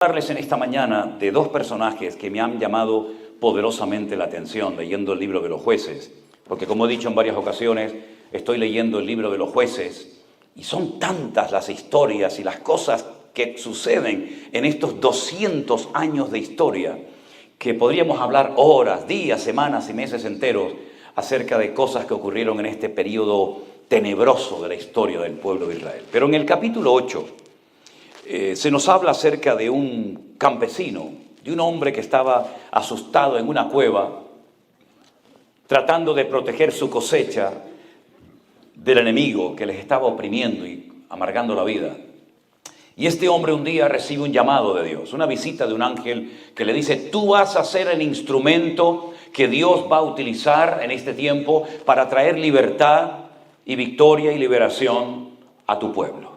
Hablarles en esta mañana de dos personajes que me han llamado poderosamente la atención leyendo el libro de los jueces, porque como he dicho en varias ocasiones, estoy leyendo el libro de los jueces y son tantas las historias y las cosas que suceden en estos 200 años de historia que podríamos hablar horas, días, semanas y meses enteros acerca de cosas que ocurrieron en este periodo tenebroso de la historia del pueblo de Israel. Pero en el capítulo 8 se nos habla acerca de un campesino, de un hombre que estaba asustado en una cueva, tratando de proteger su cosecha del enemigo que les estaba oprimiendo y amargando la vida. Y este hombre un día recibe un llamado de Dios, una visita de un ángel que le dice: tú vas a ser el instrumento que Dios va a utilizar en este tiempo para traer libertad y victoria y liberación a tu pueblo.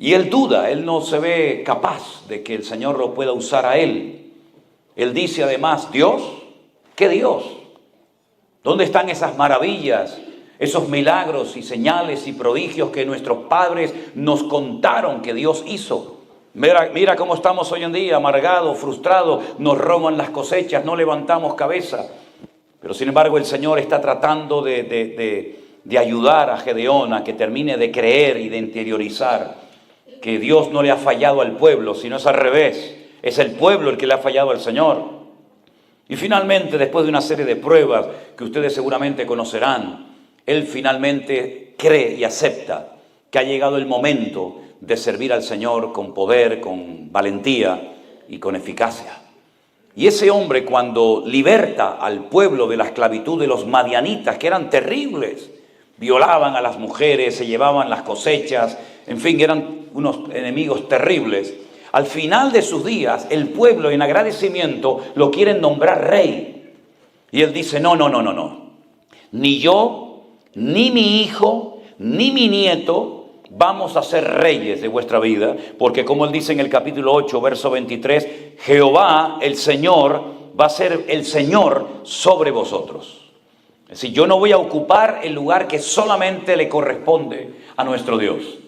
Y él duda, él no se ve capaz de que el Señor lo pueda usar a él. Él dice además: ¿Dios? ¿Qué Dios? ¿Dónde están esas maravillas, esos milagros y señales y prodigios que nuestros padres nos contaron que Dios hizo? Mira cómo estamos hoy en día, amargados, frustrados, nos roban las cosechas, no levantamos cabeza. Pero sin embargo el Señor está tratando de ayudar a Gedeón a que termine de creer y de interiorizar que Dios no le ha fallado al pueblo, sino es al revés. Es el pueblo el que le ha fallado al Señor. Y finalmente, después de una serie de pruebas que ustedes seguramente conocerán, él finalmente cree y acepta que ha llegado el momento de servir al Señor con poder, con valentía y con eficacia. Y ese hombre, cuando liberta al pueblo de la esclavitud de los madianitas, que eran terribles, violaban a las mujeres, se llevaban las cosechas, en fin, eran unos enemigos terribles. Al final de sus días, el pueblo en agradecimiento lo quieren nombrar rey. Y él dice: no. Ni yo, ni mi hijo, ni mi nieto vamos a ser reyes de vuestra vida, porque como él dice en el capítulo 8, verso 23, Jehová, el Señor, va a ser el Señor sobre vosotros. Es decir, yo no voy a ocupar el lugar que solamente le corresponde a nuestro Dios.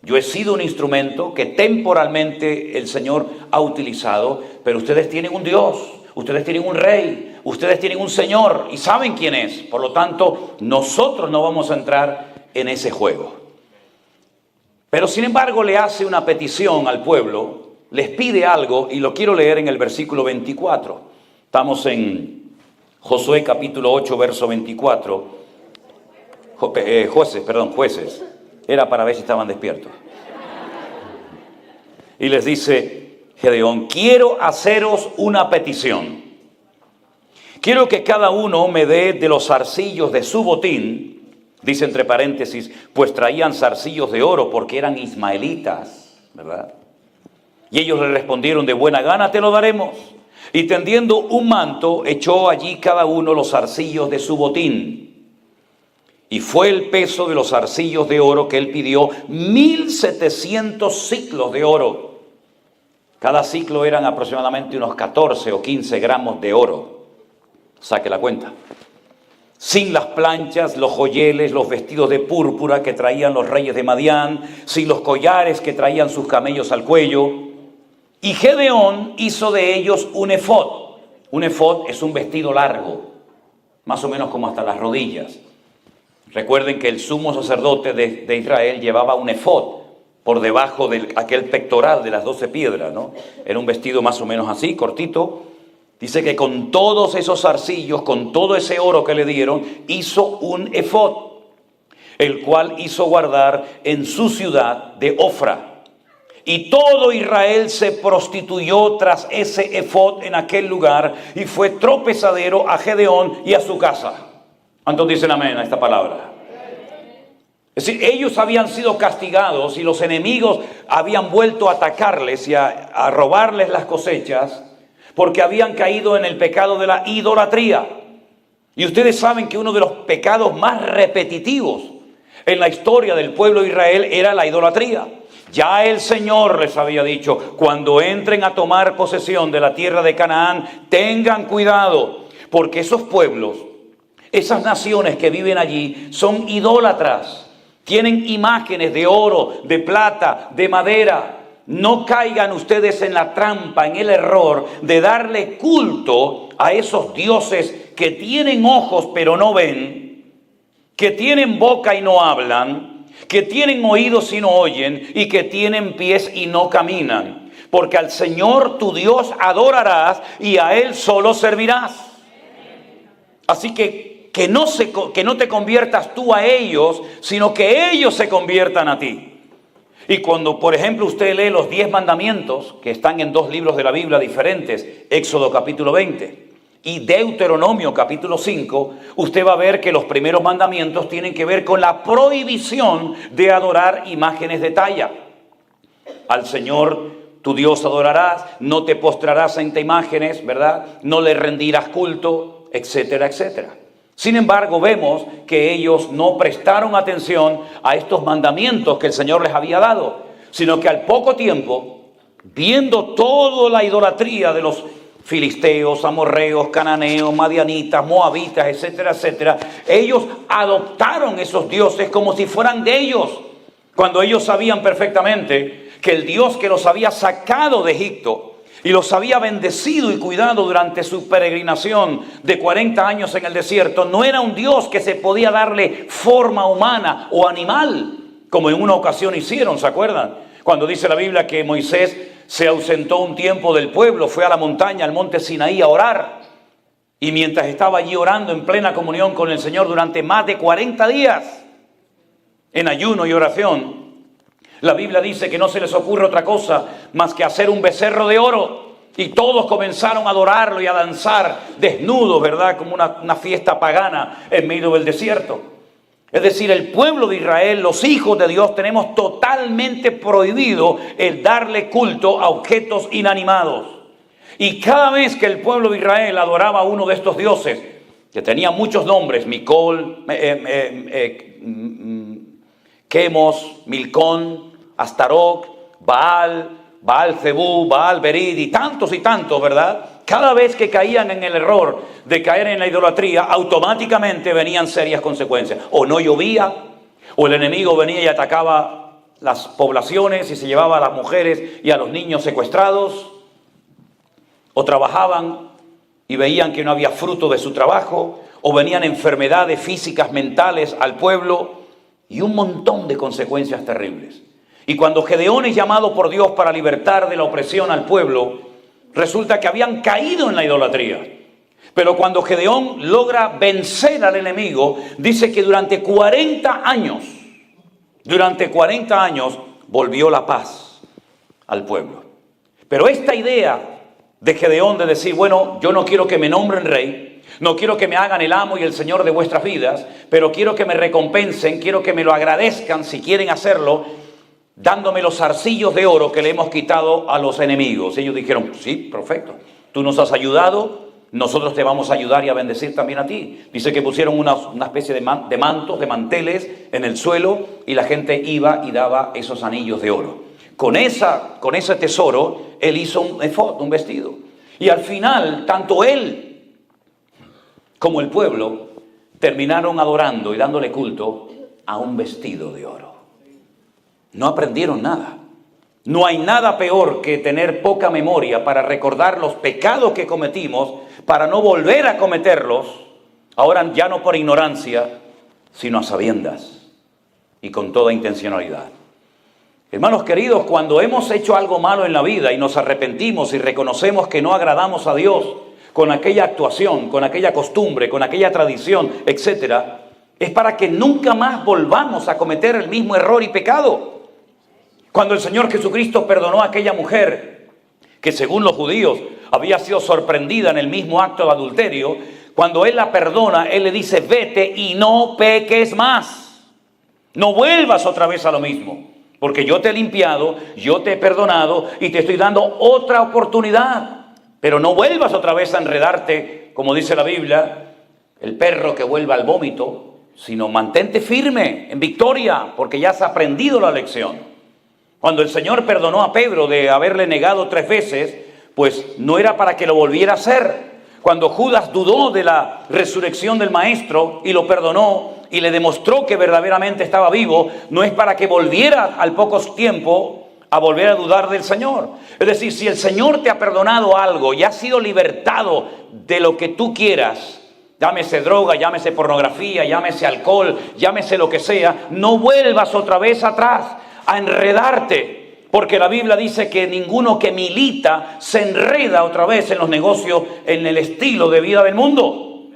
Yo he sido un instrumento que temporalmente el Señor ha utilizado, pero ustedes tienen un Dios, ustedes tienen un rey, ustedes tienen un Señor y saben quién es. Por lo tanto, nosotros no vamos a entrar en ese juego. Pero sin embargo le hace una petición al pueblo, les pide algo y lo quiero leer en el versículo 24. Estamos en Josué capítulo 8, verso 24. Jueces. Era para ver si estaban despiertos. Y les dice Gedeón: quiero haceros una petición. Quiero que cada uno me dé de los zarcillos de su botín. Dice entre paréntesis, pues traían zarcillos de oro porque eran ismaelitas, ¿verdad? Y ellos le respondieron: de buena gana te lo daremos. Y tendiendo un manto, echó allí cada uno los zarcillos de su botín. Y fue el peso de los zarcillos de oro que él pidió, 1,700 siclos de oro. Cada ciclo eran aproximadamente unos 14 o 15 gramos de oro. Saque la cuenta. Sin las planchas, los joyeles, los vestidos de púrpura que traían los reyes de Madián, sin los collares que traían sus camellos al cuello. Y Gedeón hizo de ellos un efod. Un efod es un vestido largo, más o menos como hasta las rodillas. Recuerden que el sumo sacerdote de Israel llevaba un efod por debajo de aquel pectoral de las 12 piedras, ¿no? Era un vestido más o menos así, cortito. Dice que con todos esos zarcillos, con todo ese oro que le dieron, hizo un efod, el cual hizo guardar en su ciudad de Ofra. Y todo Israel se prostituyó tras ese efod en aquel lugar y fue tropezadero a Gedeón y a su casa. ¿Cuántos dicen amén a esta palabra? Es decir, ellos habían sido castigados y los enemigos habían vuelto a atacarles y a robarles las cosechas porque habían caído en el pecado de la idolatría. Y ustedes saben que uno de los pecados más repetitivos en la historia del pueblo de Israel era la idolatría. Ya el Señor les había dicho: cuando entren a tomar posesión de la tierra de Canaán, tengan cuidado, porque esos pueblos, esas naciones que viven allí son idólatras, tienen imágenes de oro, de plata, de madera, no caigan ustedes en la trampa, en el error de darle culto a esos dioses que tienen ojos pero no ven, que tienen boca y no hablan, que tienen oídos y no oyen, y que tienen pies y no caminan. Porque al Señor tu Dios adorarás y a Él solo servirás. Así que no te conviertas tú a ellos, sino que ellos se conviertan a ti. Y cuando, por ejemplo, usted lee los 10 mandamientos, que están en 2 libros de la Biblia diferentes, Éxodo capítulo 20 y Deuteronomio capítulo 5, usted va a ver que los primeros mandamientos tienen que ver con la prohibición de adorar imágenes de talla. Al Señor tu Dios adorarás, no te postrarás ante imágenes, ¿verdad? No le rendirás culto, etcétera, etcétera. Sin embargo, vemos que ellos no prestaron atención a estos mandamientos que el Señor les había dado, sino que al poco tiempo, viendo toda la idolatría de los filisteos, amorreos, cananeos, madianitas, moabitas, etcétera, etcétera, ellos adoptaron esos dioses como si fueran de ellos, cuando ellos sabían perfectamente que el Dios que los había sacado de Egipto y los había bendecido y cuidado durante su peregrinación de 40 años en el desierto, no era un Dios que se podía darle forma humana o animal, como en una ocasión hicieron, ¿se acuerdan? Cuando dice la Biblia que Moisés se ausentó un tiempo del pueblo, fue a la montaña, al monte Sinaí a orar, y mientras estaba allí orando en plena comunión con el Señor durante más de 40 días, en ayuno y oración, la Biblia dice que no se les ocurre otra cosa más que hacer un becerro de oro. Y todos comenzaron a adorarlo y a danzar desnudos, ¿verdad? Como una fiesta pagana en medio del desierto. Es decir, el pueblo de Israel, los hijos de Dios, tenemos totalmente prohibido el darle culto a objetos inanimados. Y cada vez que el pueblo de Israel adoraba a uno de estos dioses, que tenía muchos nombres, Micol, Quemos, Milcón, Astaroc, Baal Zebú, Baal Berid y tantos, ¿verdad? Cada vez que caían en el error de caer en la idolatría, automáticamente venían serias consecuencias. O no llovía, o el enemigo venía y atacaba las poblaciones y se llevaba a las mujeres y a los niños secuestrados, o trabajaban y veían que no había fruto de su trabajo, o venían enfermedades físicas, mentales al pueblo, y un montón de consecuencias terribles. Y cuando Gedeón es llamado por Dios para libertar de la opresión al pueblo, resulta que habían caído en la idolatría. Pero cuando Gedeón logra vencer al enemigo, dice que durante 40 años, volvió la paz al pueblo. Pero esta idea de Gedeón de decir, bueno, yo no quiero que me nombren rey, no quiero que me hagan el amo y el señor de vuestras vidas, pero quiero que me recompensen, quiero que me lo agradezcan si quieren hacerlo, dándome los zarcillos de oro que le hemos quitado a los enemigos. Ellos dijeron, sí, perfecto, tú nos has ayudado, nosotros te vamos a ayudar y a bendecir también a ti. Dice que pusieron una especie de mantos, de manteles en el suelo, y la gente iba y daba esos anillos de oro. Con ese tesoro, él hizo un efod, un vestido. Y al final, tanto él como el pueblo terminaron adorando y dándole culto a un vestido de oro. No aprendieron nada. No hay nada peor que tener poca memoria para recordar los pecados que cometimos, para no volver a cometerlos, ahora ya no por ignorancia, sino a sabiendas y con toda intencionalidad. Hermanos queridos, cuando hemos hecho algo malo en la vida y nos arrepentimos y reconocemos que no agradamos a Dios con aquella actuación, con aquella costumbre, con aquella tradición, etcétera, es para que nunca más volvamos a cometer el mismo error y pecado. Cuando el Señor Jesucristo perdonó a aquella mujer que, según los judíos, había sido sorprendida en el mismo acto de adulterio, cuando Él la perdona, Él le dice, vete y no peques más. No vuelvas otra vez a lo mismo, porque yo te he limpiado, yo te he perdonado y te estoy dando otra oportunidad. Pero no vuelvas otra vez a enredarte, como dice la Biblia, el perro que vuelve al vómito, sino mantente firme en victoria, porque ya has aprendido la lección. Cuando el Señor perdonó a Pedro de haberle negado 3 veces, pues no era para que lo volviera a hacer. Cuando Judas dudó de la resurrección del Maestro y lo perdonó y le demostró que verdaderamente estaba vivo, no es para que volviera al poco tiempo a volver a dudar del Señor. Es decir, si el Señor te ha perdonado algo y has sido libertado de lo que tú quieras, llámese droga, llámese pornografía, llámese alcohol, llámese lo que sea, no vuelvas otra vez atrás a enredarte, porque la Biblia dice que ninguno que milita se enreda otra vez en los negocios, en el estilo de vida del mundo.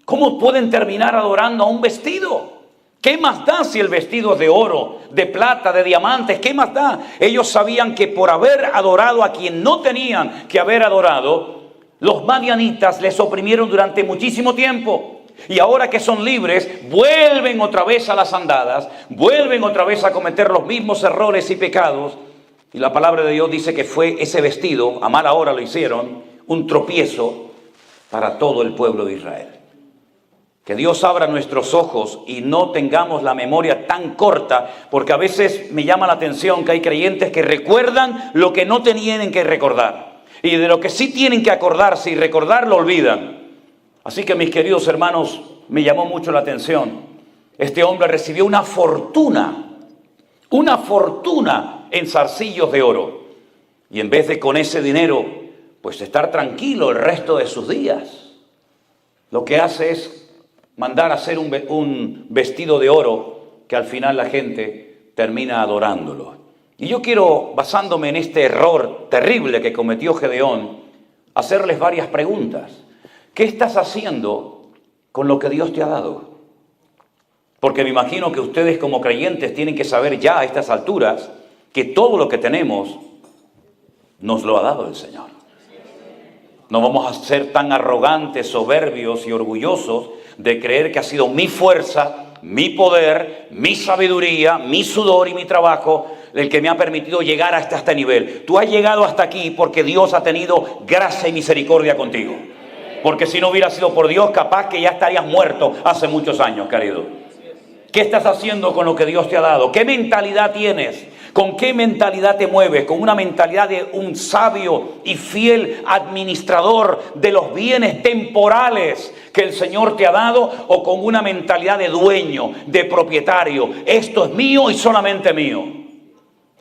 ¿Cómo pueden terminar adorando a un vestido? ¿Qué más da si el vestido es de oro, de plata, de diamantes? ¿Qué más da? Ellos sabían que por haber adorado a quien no tenían que haber adorado, los madianitas les oprimieron durante muchísimo tiempo. Y ahora que son libres, vuelven otra vez a las andadas, vuelven otra vez a cometer los mismos errores y pecados. Y la palabra de Dios dice que fue ese vestido, a mala hora lo hicieron, un tropiezo para todo el pueblo de Israel. Que Dios abra nuestros ojos y no tengamos la memoria tan corta, porque a veces me llama la atención que hay creyentes que recuerdan lo que no tenían que recordar. Y de lo que sí tienen que acordarse y recordar lo olvidan. Así que, mis queridos hermanos, me llamó mucho la atención. Este hombre recibió una fortuna en zarcillos de oro. Y en vez de con ese dinero, pues estar tranquilo el resto de sus días, lo que hace es mandar a hacer un vestido de oro que al final la gente termina adorándolo. Y yo quiero, basándome en este error terrible que cometió Gedeón, hacerles varias preguntas. ¿Qué estás haciendo con lo que Dios te ha dado? Porque me imagino que ustedes como creyentes tienen que saber ya a estas alturas que todo lo que tenemos nos lo ha dado el Señor. No vamos a ser tan arrogantes, soberbios y orgullosos de creer que ha sido mi fuerza, mi poder, mi sabiduría, mi sudor y mi trabajo el que me ha permitido llegar hasta este nivel. Tú has llegado hasta aquí porque Dios ha tenido gracia y misericordia contigo. Porque si no hubiera sido por Dios, capaz que ya estarías muerto hace muchos años, querido. ¿Qué estás haciendo con lo que Dios te ha dado? ¿Qué mentalidad tienes? ¿Con qué mentalidad te mueves? ¿Con una mentalidad de un sabio y fiel administrador de los bienes temporales que el Señor te ha dado? ¿O con una mentalidad de dueño, de propietario? Esto es mío y solamente mío.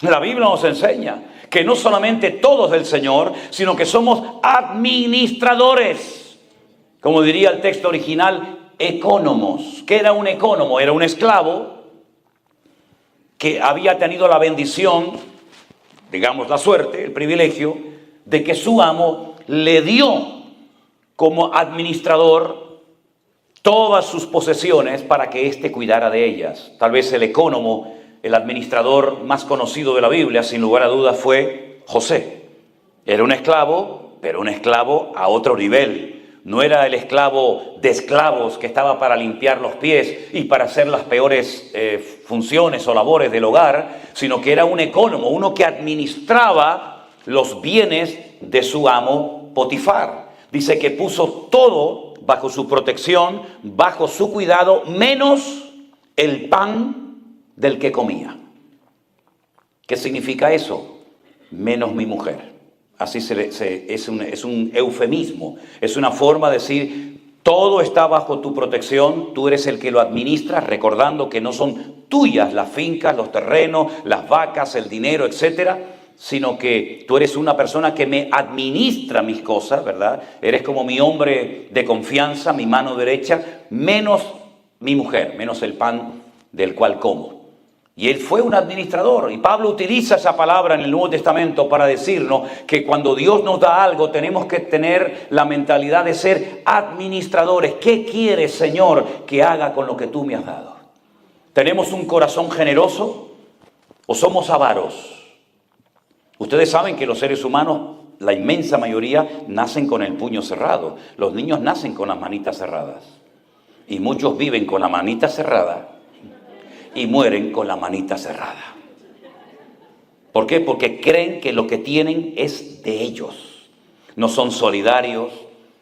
La Biblia nos enseña que no solamente todo es del Señor, sino que somos administradores. Como diría el texto original, ecónomos. ¿Qué era un ecónomo? Era un esclavo que había tenido la bendición, digamos la suerte, el privilegio, de que su amo le dio como administrador todas sus posesiones para que éste cuidara de ellas. Tal vez el ecónomo, el administrador más conocido de la Biblia, sin lugar a dudas, fue José. Era un esclavo, pero un esclavo a otro nivel. No era el esclavo de esclavos que estaba para limpiar los pies y para hacer las peores funciones o labores del hogar, sino que era un ecónomo, uno que administraba los bienes de su amo Potifar. Dice que puso todo bajo su protección, bajo su cuidado, menos el pan del que comía. ¿Qué significa eso? Menos mi mujer. Así es un eufemismo, es una forma de decir, todo está bajo tu protección, tú eres el que lo administras, recordando que no son tuyas las fincas, los terrenos, las vacas, el dinero, etcétera, sino que tú eres una persona que me administra mis cosas, ¿verdad? Eres como mi hombre de confianza, mi mano derecha, menos mi mujer, menos el pan del cual como. Y él fue un administrador, y Pablo utiliza esa palabra en el Nuevo Testamento para decirnos que cuando Dios nos da algo tenemos que tener la mentalidad de ser administradores. ¿Qué quieres, Señor, que haga con lo que tú me has dado? ¿Tenemos un corazón generoso o somos avaros? Ustedes saben que los seres humanos, la inmensa mayoría, nacen con el puño cerrado. Los niños nacen con las manitas cerradas. Y muchos viven con la manita cerrada y mueren con la manita cerrada. ¿Por qué? Porque creen que lo que tienen es de ellos. No son solidarios,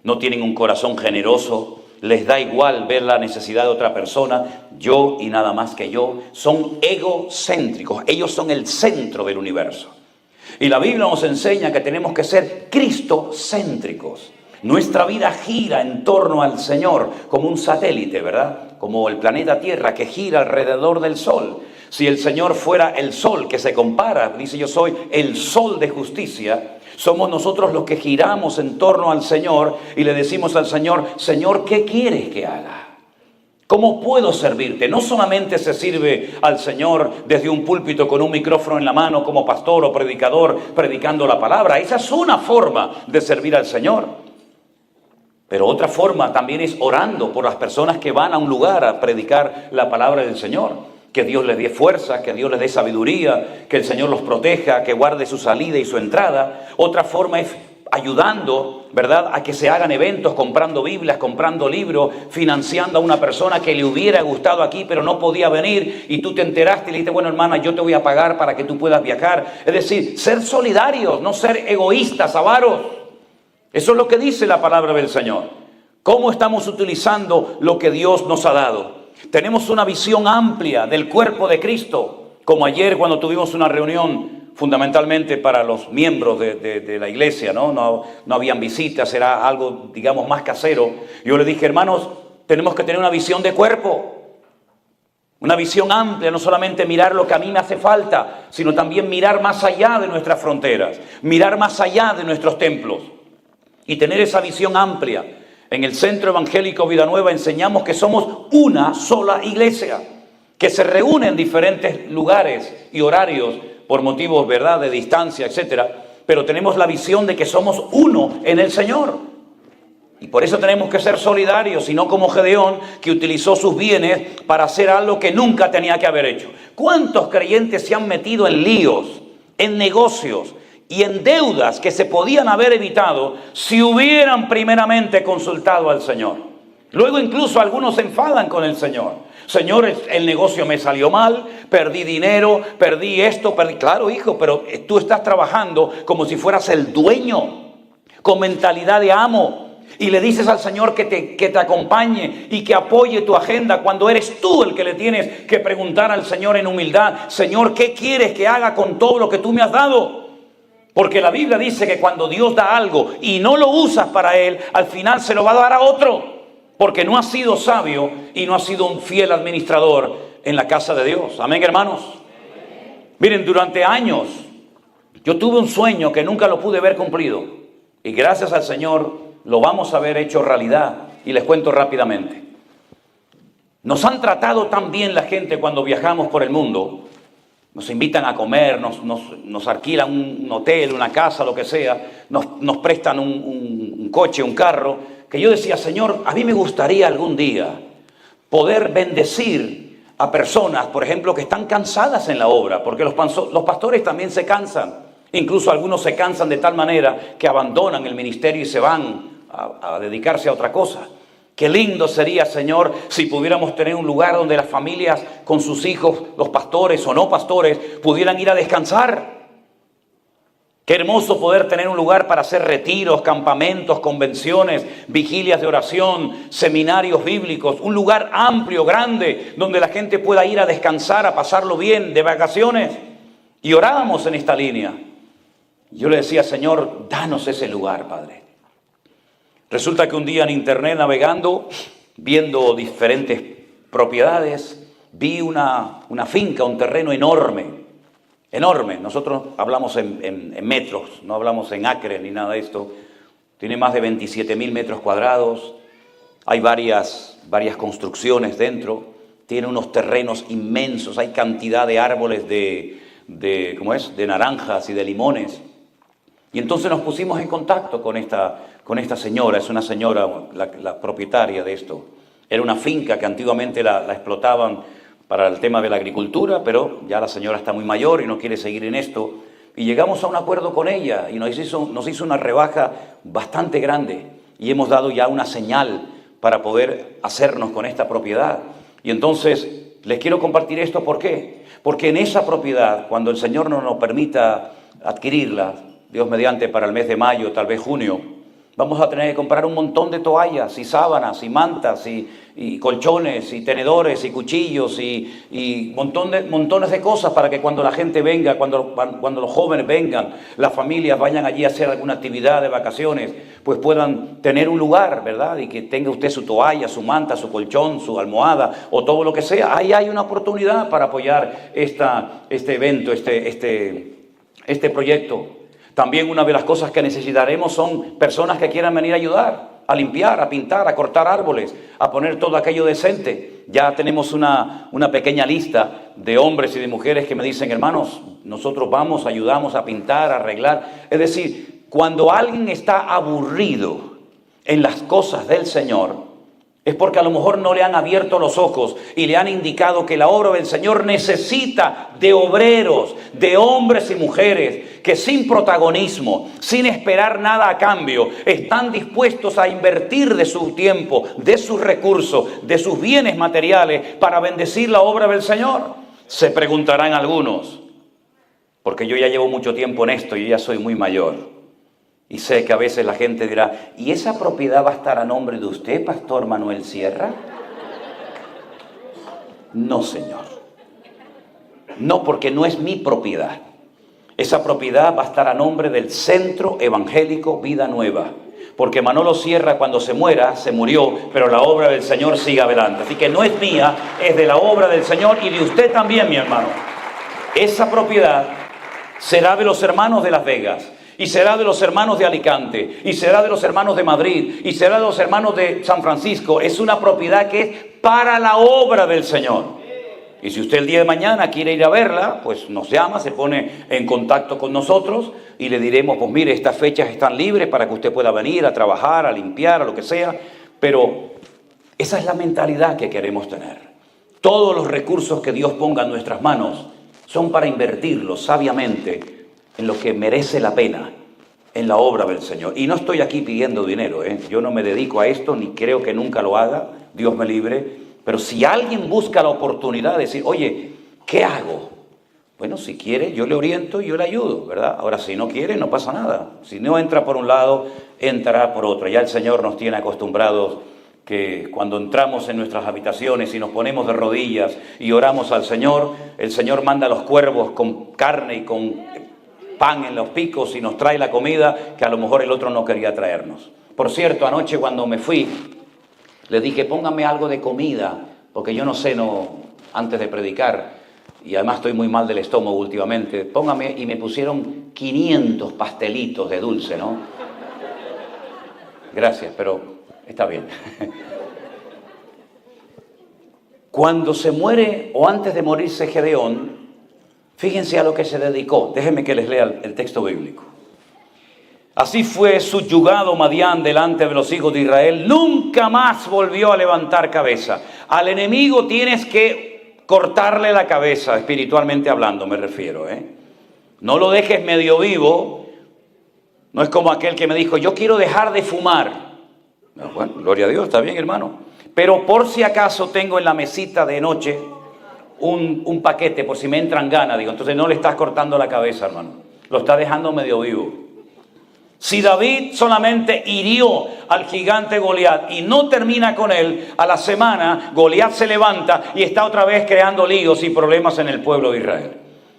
no tienen un corazón generoso, les da igual ver la necesidad de otra persona, yo y nada más que yo. Son egocéntricos, ellos son el centro del universo. Y la Biblia nos enseña que tenemos que ser cristocéntricos. Nuestra vida gira en torno al Señor como un satélite, ¿verdad? Como el planeta Tierra que gira alrededor del Sol. Si el Señor fuera el sol que se compara, dice yo soy el sol de justicia, somos nosotros los que giramos en torno al Señor y le decimos al Señor, Señor, ¿qué quieres que haga? ¿Cómo puedo servirte? No solamente se sirve al Señor desde un púlpito con un micrófono en la mano como pastor o predicador predicando la palabra. Esa es una forma de servir al Señor. Pero otra forma también es orando por las personas que van a un lugar a predicar la palabra del Señor. Que Dios les dé fuerza, que Dios les dé sabiduría, que el Señor los proteja, que guarde su salida y su entrada. Otra forma es ayudando, ¿verdad?, a que se hagan eventos, comprando Biblias, comprando libros, financiando a una persona que le hubiera gustado aquí, pero no podía venir, y tú te enteraste y le dijiste, bueno, hermana, yo te voy a pagar para que tú puedas viajar. Es decir, ser solidarios, no ser egoístas, avaros. Eso es lo que dice la palabra del Señor. ¿Cómo estamos utilizando lo que Dios nos ha dado? Tenemos una visión amplia del cuerpo de Cristo, como ayer cuando tuvimos una reunión fundamentalmente para los miembros de la iglesia, no habían visitas, era algo, digamos, más casero. Yo le dije, hermanos, tenemos que tener una visión de cuerpo, una visión amplia, no solamente mirar lo que a mí me hace falta, sino también mirar más allá de nuestras fronteras, mirar más allá de nuestros templos y tener esa visión amplia. En el Centro Evangélico Vida Nueva enseñamos que somos una sola iglesia, que se reúne en diferentes lugares y horarios por motivos, ¿verdad?, de distancia, etcétera, pero tenemos la visión de que somos uno en el Señor. Y por eso tenemos que ser solidarios, y no como Gedeón, que utilizó sus bienes para hacer algo que nunca tenía que haber hecho. ¿Cuántos creyentes se han metido en líos, en negocios y en deudas que se podían haber evitado si hubieran primeramente consultado al Señor? Luego incluso algunos se enfadan con el Señor. Señor, el negocio me salió mal, perdí dinero, perdí esto, perdí... Claro, hijo, pero tú estás trabajando como si fueras el dueño, con mentalidad de amo. Y le dices al Señor que te acompañe y que apoye tu agenda cuando eres tú el que le tienes que preguntar al Señor en humildad. Señor, ¿qué quieres que haga con todo lo que tú me has dado? Porque la Biblia dice que cuando Dios da algo y no lo usas para Él, al final se lo va a dar a otro. Porque no has sido sabio y no has sido un fiel administrador en la casa de Dios. Amén, hermanos. Miren, durante años yo tuve un sueño que nunca lo pude ver cumplido. Y gracias al Señor lo vamos a ver hecho realidad. Y les cuento rápidamente. Nos han tratado tan bien la gente cuando viajamos por el mundo. Nos invitan a comer, nos alquilan un hotel, una casa, lo que sea. Nos prestan un coche, un carro. Que yo decía, Señor, a mí me gustaría algún día poder bendecir a personas, por ejemplo, que están cansadas en la obra. Porque los pastores también se cansan. Incluso algunos se cansan de tal manera que abandonan el ministerio y se van a dedicarse a otra cosa. Qué lindo sería, Señor, si pudiéramos tener un lugar donde las familias con sus hijos, los pastores o no pastores, pudieran ir a descansar. Qué hermoso poder tener un lugar para hacer retiros, campamentos, convenciones, vigilias de oración, seminarios bíblicos. Un lugar amplio, grande, donde la gente pueda ir a descansar, a pasarlo bien, de vacaciones. Y orábamos en esta línea. Yo le decía, Señor, danos ese lugar, Padre. Resulta que un día en internet navegando, viendo diferentes propiedades, vi una finca, un terreno enorme. Enorme. Nosotros hablamos en metros, no hablamos en acres ni nada de esto. Tiene más de 27.000 metros cuadrados. Hay varias construcciones dentro. Tiene unos terrenos inmensos. Hay cantidad de árboles de naranjas y de limones. Y entonces nos pusimos en contacto con esta señora. Es una señora, la propietaria de esto. Era una finca que antiguamente la explotaban para el tema de la agricultura, pero ya la señora está muy mayor y no quiere seguir en esto. Y llegamos a un acuerdo con ella y nos hizo una rebaja bastante grande. Y hemos dado ya una señal para poder hacernos con esta propiedad. Y entonces les quiero compartir esto. ¿Por qué? Porque en esa propiedad, cuando el Señor no nos permita adquirirla, Dios mediante para el mes de mayo, tal vez junio, Vamos a tener que comprar un montón de toallas y sábanas y mantas y colchones y tenedores y cuchillos y montones de cosas para que cuando la gente venga, cuando los jóvenes vengan, las familias vayan allí a hacer alguna actividad de vacaciones, pues puedan tener un lugar, ¿verdad? Y que tenga usted su toalla, su manta, su colchón, su almohada o todo lo que sea. Ahí hay una oportunidad para apoyar este evento, este proyecto. También una de las cosas que necesitaremos son personas que quieran venir a ayudar, a limpiar, a pintar, a cortar árboles, a poner todo aquello decente. Ya tenemos una pequeña lista de hombres y de mujeres que me dicen, hermanos, nosotros vamos, ayudamos a pintar, a arreglar. Es decir, cuando alguien está aburrido en las cosas del Señor, es porque a lo mejor no le han abierto los ojos y le han indicado que la obra del Señor necesita de obreros, de hombres y mujeres que sin protagonismo, sin esperar nada a cambio, están dispuestos a invertir de su tiempo, de sus recursos, de sus bienes materiales para bendecir la obra del Señor. Se preguntarán algunos, porque yo ya llevo mucho tiempo en esto y ya soy muy mayor. Y sé que a veces la gente dirá, ¿y esa propiedad va a estar a nombre de usted, Pastor Manuel Sierra? No, señor. No, porque no es mi propiedad. Esa propiedad va a estar a nombre del Centro Evangélico Vida Nueva. Porque Manolo Sierra, cuando se muera, se murió, pero la obra del Señor sigue adelante. Así que no es mía, es de la obra del Señor y de usted también, mi hermano. Esa propiedad será de los hermanos de Las Vegas. Y será de los hermanos de Alicante, y será de los hermanos de Madrid, y será de los hermanos de San Francisco. Es una propiedad que es para la obra del Señor. Y si usted el día de mañana quiere ir a verla, pues nos llama, se pone en contacto con nosotros y le diremos, pues mire, estas fechas están libres para que usted pueda venir a trabajar, a limpiar, a lo que sea. Pero esa es la mentalidad que queremos tener. Todos los recursos que Dios ponga en nuestras manos son para invertirlos sabiamente en lo que merece la pena, en la obra del Señor. Y no estoy aquí pidiendo dinero, ¿eh? Yo no me dedico a esto, ni creo que nunca lo haga, Dios me libre. Pero si alguien busca la oportunidad de decir, oye, ¿qué hago? Bueno, si quiere, yo le oriento y yo le ayudo, ¿verdad? Ahora, si no quiere, no pasa nada. Si no entra por un lado, entrará por otro. Ya el Señor nos tiene acostumbrados que cuando entramos en nuestras habitaciones y nos ponemos de rodillas y oramos al Señor, el Señor manda a los cuervos con carne y con pan en los picos y nos trae la comida que a lo mejor el otro no quería traernos. Por cierto, anoche cuando me fui, le dije, póngame algo de comida, porque yo no ceno antes de predicar, y además estoy muy mal del estómago últimamente, póngame, y me pusieron 500 pastelitos de dulce, ¿no? Gracias, pero está bien. Cuando se muere, o antes de morirse Gedeón, fíjense a lo que se dedicó. Déjenme que les lea el texto bíblico. Así fue subyugado Madián delante de los hijos de Israel. Nunca más volvió a levantar cabeza. Al enemigo tienes que cortarle la cabeza, espiritualmente hablando me refiero, ¿eh? No lo dejes medio vivo. No es como aquel que me dijo, yo quiero dejar de fumar. Bueno, gloria a Dios, está bien, hermano. Pero por si acaso tengo en la mesita de noche un paquete, por si me entran ganas, digo, entonces no le estás cortando la cabeza, hermano, lo está dejando medio vivo. Si David solamente hirió al gigante Goliat y no termina con él, a la semana Goliat se levanta y está otra vez creando líos y problemas en el pueblo de Israel.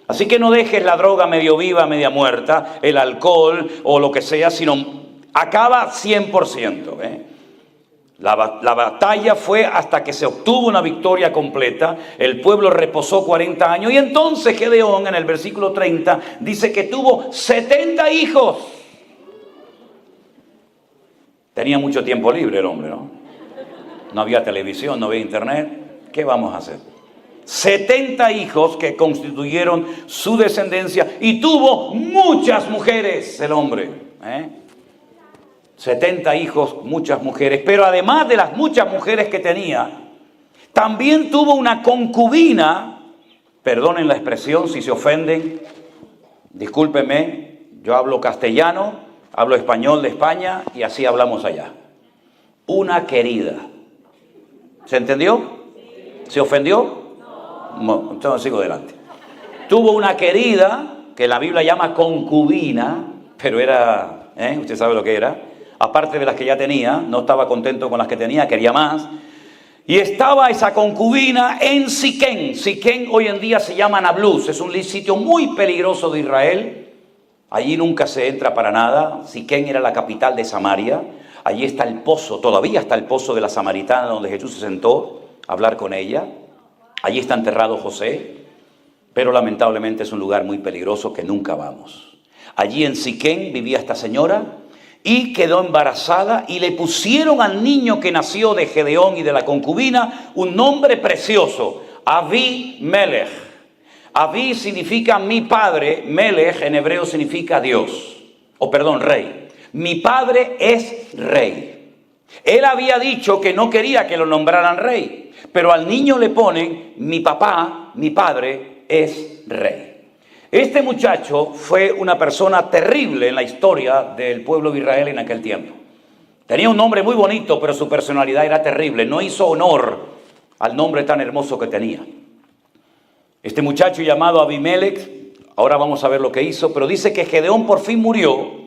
Así que no dejes la droga medio viva, media muerta, el alcohol o lo que sea, sino acaba 100%, ¿eh? La batalla fue hasta que se obtuvo una victoria completa. El pueblo reposó 40 años y entonces Gedeón en el versículo 30 dice que tuvo 70 hijos. Tenía mucho tiempo libre el hombre, ¿no? No había televisión, no había internet. ¿Qué vamos a hacer? 70 hijos que constituyeron su descendencia y tuvo muchas mujeres el hombre, ¿eh? 70 hijos, muchas mujeres, pero además de las muchas mujeres que tenía, también tuvo una concubina, perdonen la expresión si se ofenden, discúlpenme, yo hablo castellano, hablo español de España y así hablamos allá. Una querida. ¿Se entendió? ¿Se ofendió? No, entonces sigo adelante. Tuvo una querida, que la Biblia llama concubina, pero era, usted sabe lo que era, aparte de las que ya tenía, no estaba contento con las que tenía, quería más. Y estaba esa concubina en Siquén. Siquén hoy en día se llama Nablus, es un sitio muy peligroso de Israel. Allí nunca se entra para nada. Siquén era la capital de Samaria. Allí está el pozo, todavía está el pozo de la Samaritana donde Jesús se sentó a hablar con ella. Allí está enterrado José, pero lamentablemente es un lugar muy peligroso que nunca vamos. Allí en Siquén vivía esta señora y quedó embarazada y le pusieron al niño que nació de Gedeón y de la concubina un nombre precioso, Abimelech. Abí significa mi padre, Melech en hebreo significa Dios, rey. Mi padre es rey. Él había dicho que no quería que lo nombraran rey, pero al niño le ponen mi papá, mi padre es rey. Este muchacho fue una persona terrible en la historia del pueblo de Israel en aquel tiempo. Tenía un nombre muy bonito, pero su personalidad era terrible. No hizo honor al nombre tan hermoso que tenía. Este muchacho llamado Abimelech, ahora vamos a ver lo que hizo, pero dice que Gedeón por fin murió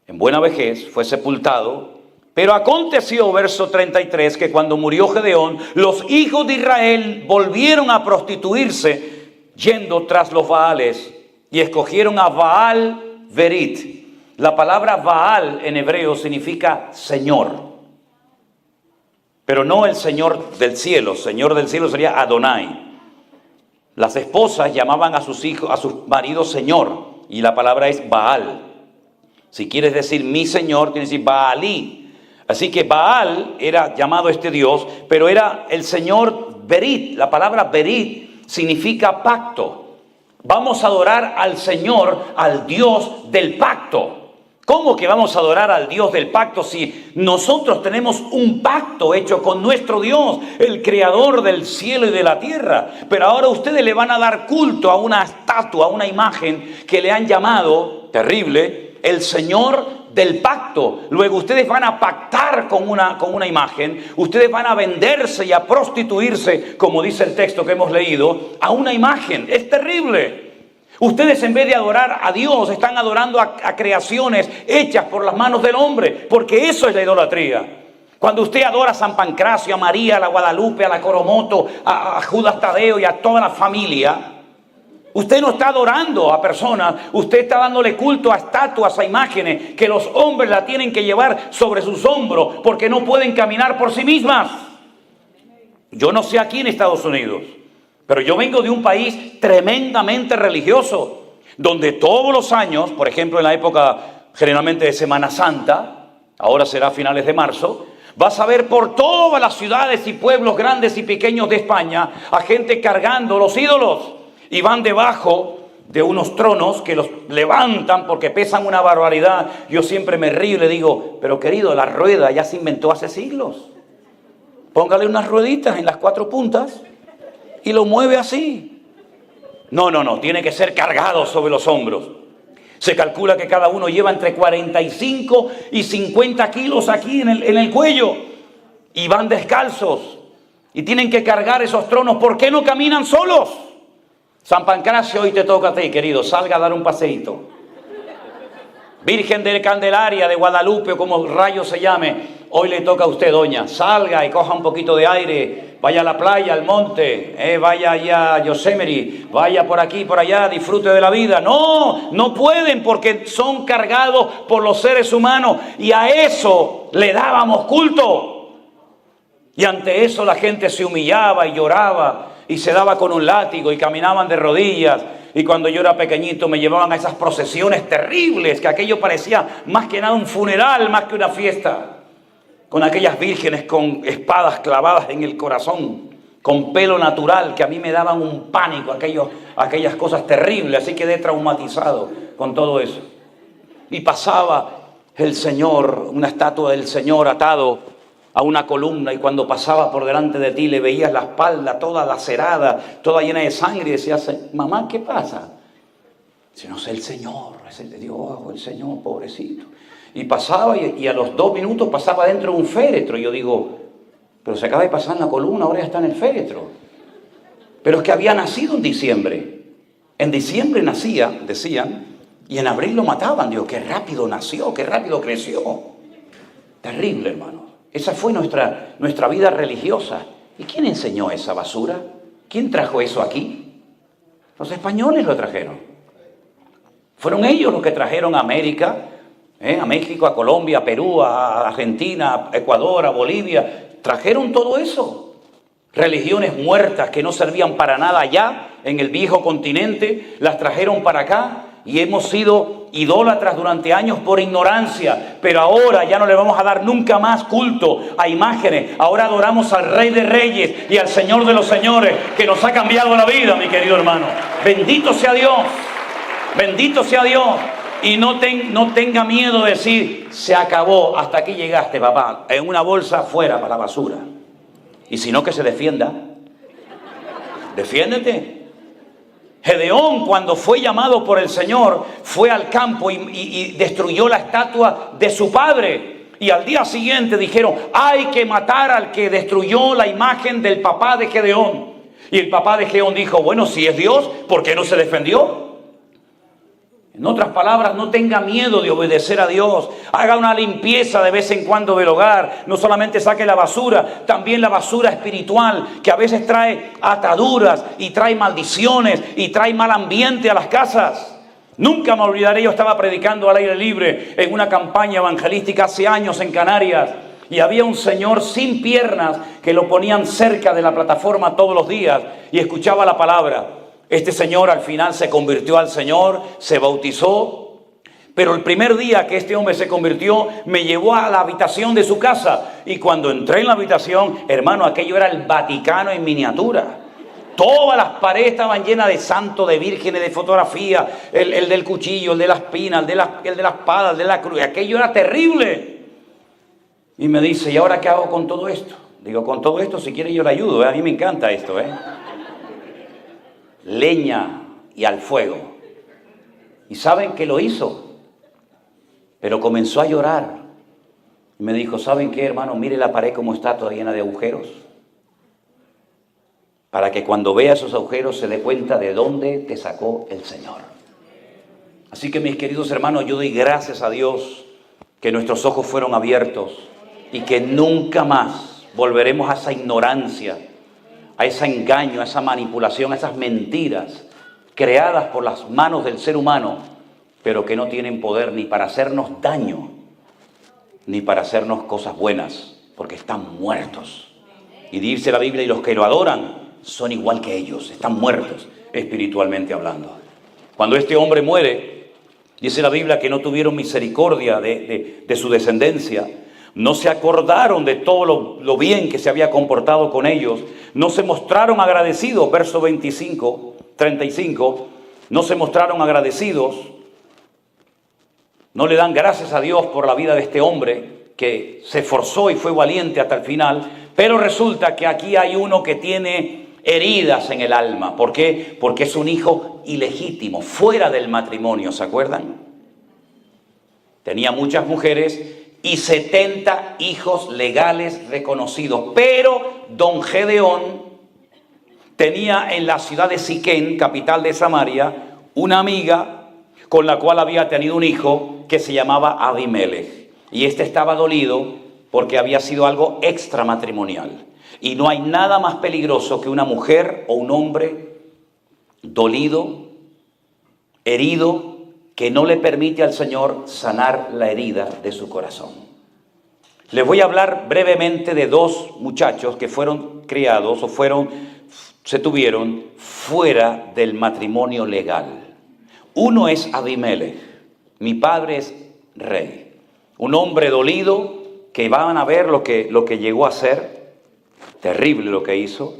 en buena vejez, fue sepultado. Pero aconteció, verso 33, que cuando murió Gedeón, los hijos de Israel volvieron a prostituirse yendo tras los Baales y escogieron a Baal Berit. La palabra Baal en hebreo significa Señor, pero no el Señor del cielo. Señor del cielo sería Adonai. Las esposas llamaban a sus hijos, a sus maridos Señor, y la palabra es Baal. Si quieres decir mi Señor, tienes que decir Baalí. Así que Baal era llamado este Dios, pero era el Señor Berit. La palabra Berit significa pacto. Vamos a adorar al Señor, al Dios del pacto. ¿Cómo que vamos a adorar al Dios del pacto si nosotros tenemos un pacto hecho con nuestro Dios, el creador del cielo y de la tierra? Pero ahora ustedes le van a dar culto a una estatua, a una imagen que le han llamado, terrible, el Señor del pacto. Luego ustedes van a pactar con una imagen, ustedes van a venderse y a prostituirse, como dice el texto que hemos leído, a una imagen. Es terrible. Ustedes en vez de adorar a Dios, están adorando a creaciones hechas por las manos del hombre, porque eso es la idolatría. Cuando usted adora a San Pancracio, a María, a la Guadalupe, a la Coromoto, a Judas Tadeo y a toda la familia, usted no está adorando a personas, usted está dándole culto a estatuas, a imágenes que los hombres la tienen que llevar sobre sus hombros porque no pueden caminar por sí mismas. Yo no sé aquí en Estados Unidos, pero yo vengo de un país tremendamente religioso, donde todos los años, por ejemplo en la época generalmente de Semana Santa, ahora será a finales de marzo, vas a ver por todas las ciudades y pueblos grandes y pequeños de España a gente cargando los ídolos. Y van debajo de unos tronos que los levantan porque pesan una barbaridad. Yo siempre me río y le digo, pero querido, la rueda ya se inventó hace siglos. Póngale unas rueditas en las 4 puntas y lo mueve así. No, tiene que ser cargado sobre los hombros. Se calcula que cada uno lleva entre 45 y 50 kilos aquí en el cuello. Y van descalzos y tienen que cargar esos tronos. ¿Por qué no caminan solos? San Pancracio, hoy te toca a ti, querido, salga a dar un paseíto. Virgen de Candelaria, de Guadalupe, o como rayo se llame, hoy le toca a usted, doña, salga y coja un poquito de aire, vaya a la playa, al monte, vaya allá a Yosemite, vaya por aquí, por allá, disfrute de la vida. No pueden porque son cargados por los seres humanos y a eso le dábamos culto. Y ante eso la gente se humillaba y lloraba y se daba con un látigo y caminaban de rodillas. Y cuando yo era pequeñito me llevaban a esas procesiones terribles, que aquello parecía más que nada un funeral, más que una fiesta. Con aquellas vírgenes con espadas clavadas en el corazón, con pelo natural, que a mí me daban un pánico, aquellas cosas terribles. Así quedé traumatizado con todo eso. Y pasaba el Señor, una estatua del Señor atado a una columna, y cuando pasaba por delante de ti le veías la espalda toda lacerada, toda llena de sangre, y decías, mamá, ¿qué pasa? Dice, no sé, el Señor, es el de Dios, el Señor, pobrecito. Y pasaba, y a los 2 minutos pasaba dentro de un féretro, y yo digo, pero se acaba de pasar en la columna, ahora ya está en el féretro. Pero es que había nacido en diciembre. En diciembre nacía, decían, Y en abril lo mataban. Digo, qué rápido nació, qué rápido creció. Terrible, hermano. Esa fue nuestra vida religiosa. ¿Y quién enseñó esa basura? ¿Quién trajo eso aquí? Los españoles lo trajeron. Fueron ellos los que trajeron a América, a México, a Colombia, a Perú, a Argentina, a Ecuador, a Bolivia. Trajeron todo eso. Religiones muertas que no servían para nada allá, en el viejo continente, las trajeron para acá. Y hemos sido idólatras durante años por ignorancia, pero ahora ya no le vamos a dar nunca más culto a imágenes. Ahora adoramos al Rey de Reyes y al Señor de los Señores, que nos ha cambiado la vida, mi querido hermano. Bendito sea Dios, bendito sea Dios. Y no tenga miedo de decir, se acabó, hasta aquí llegaste, papá, en una bolsa fuera para la basura. Y si no, que se defienda. Defiéndete. Gedeón, cuando fue llamado por el Señor, fue al campo y destruyó la estatua de su padre. Y al día siguiente dijeron, hay que matar al que destruyó la imagen del papá de Gedeón. Y el papá de Gedeón dijo, bueno, si es Dios, ¿por qué no se defendió? En otras palabras, no tenga miedo de obedecer a Dios. Haga una limpieza de vez en cuando del hogar. No solamente saque la basura, también la basura espiritual, que a veces trae ataduras y trae maldiciones y trae mal ambiente a las casas. Nunca me olvidaré, yo estaba predicando al aire libre en una campaña evangelística hace años en Canarias. Y había un señor sin piernas que lo ponían cerca de la plataforma todos los días y escuchaba la palabra. Este señor al final se convirtió al Señor, se bautizó, pero el primer día que este hombre se convirtió, me llevó a la habitación de su casa. Y cuando entré en la habitación, hermano, aquello era el Vaticano en miniatura. Todas las paredes estaban llenas de santos, de vírgenes, de fotografías, el del cuchillo, el de la espina, el de la espada, el de la cruz. Aquello era terrible. Y me dice, ¿y ahora qué hago con todo esto? Digo, con todo esto, si quiere yo le ayudo, A mí me encanta esto, Leña y al fuego. ¿Y saben qué lo hizo? Pero comenzó a llorar. Y me dijo, ¿saben qué, hermano? Mire la pared como está, toda llena de agujeros. Para que cuando vea esos agujeros se dé cuenta de dónde te sacó el Señor. Así que, mis queridos hermanos, yo doy gracias a Dios que nuestros ojos fueron abiertos y que nunca más volveremos a esa ignorancia, a ese engaño, a esa manipulación, a esas mentiras creadas por las manos del ser humano, pero que no tienen poder ni para hacernos daño, ni para hacernos cosas buenas, porque están muertos. Y dice la Biblia, y los que lo adoran son igual que ellos, están muertos espiritualmente hablando. Cuando este hombre muere, dice la Biblia que no tuvieron misericordia de su descendencia. No se acordaron de todo lo bien que se había comportado con ellos. No se mostraron agradecidos. Verso 35. No se mostraron agradecidos. No le dan gracias a Dios por la vida de este hombre que se esforzó y fue valiente hasta el final. Pero resulta que aquí hay uno que tiene heridas en el alma. ¿Por qué? Porque es un hijo ilegítimo, fuera del matrimonio. ¿Se acuerdan? Tenía muchas mujeres y 70 hijos legales reconocidos. Pero don Gedeón tenía en la ciudad de Siquén, capital de Samaria, una amiga con la cual había tenido un hijo que se llamaba Abimelech. Y este estaba dolido porque había sido algo extramatrimonial. Y no hay nada más peligroso que una mujer o un hombre dolido, herido, que no le permite al Señor sanar la herida de su corazón. Les voy a hablar brevemente de dos muchachos que fueron criados o se tuvieron fuera del matrimonio legal. Uno es Abimelech. Mi padre es rey. Un hombre dolido que van a ver lo que llegó a ser. Terrible lo que hizo.